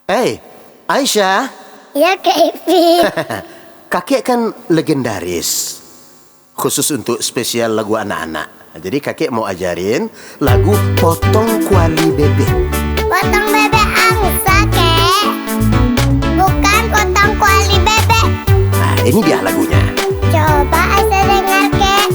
Aisyah. Ya, Kak Ipin. Kakek kan legendaris, khusus untuk spesial lagu anak-anak. Jadi kakek mau ajarin lagu Potong Kuali Bebek. Potong bebek angsa, Kek. Bukan potong kuali bebek. Nah, ini dia lagunya. Coba Aisyah dengar, Kek.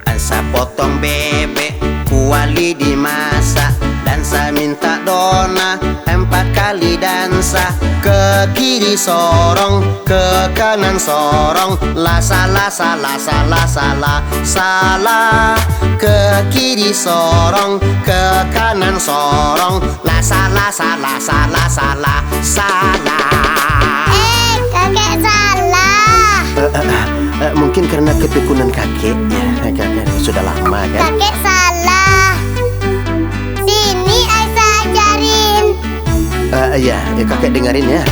Aisyah potong bebek, kuali dimasak, dan saya minta dona 4 kali dansa. Ke kiri sorong, ke kanan sorong, la salah salah salah salah salah. Ke kiri sorong, ke kanan sorong, la salah salah salah salah salah. Kakek salah. Mungkin karena ketekunan kakek ya, kakek sudah lama kan. Kakek salah. Sini Aisyah ajarin. Ya, kakek dengerin ya.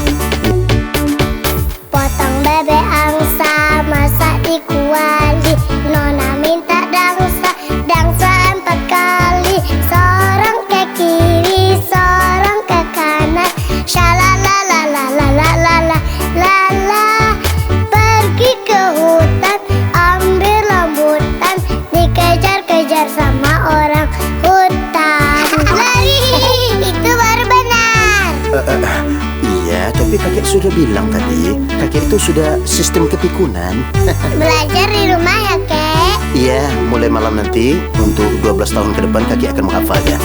Potong bebek angsa, masak di kuali. Nona minta dangsa, dangsa 4 kali. Sorong ke kiri, sorong ke kanan. Shalalalalalalalala. Pergi ke hutan, ambil rambutan. Dikejar-kejar sama orang hutan. Lari, itu baru benar. Iya, tapi kakek sudah bilang tadi, kakek itu sudah sistem kepikunan. Belajar di rumah ya, Kek. Iya, mulai malam nanti untuk 12 tahun ke depan kakek akan menghafalnya.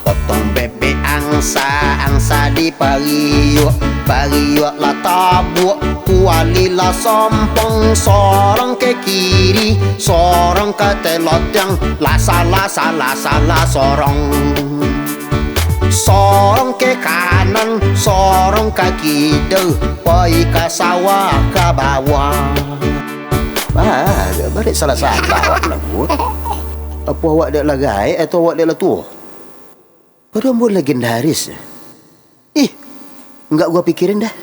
Potong bebek angsa, angsa di pariuk, pariuk lah tabuk, kuali lah sompong. Sorong ke kiri, sorong ke telotang, lah salah salah salah sorong. Sorong ke kanan, sorong ke kiri, pergi ke sawah ke bawah. Balik salah-salah awak lagu. Apa awak dia lagai atau awak dia lah tua? Padahal legendaris. Enggak gua pikirin dah.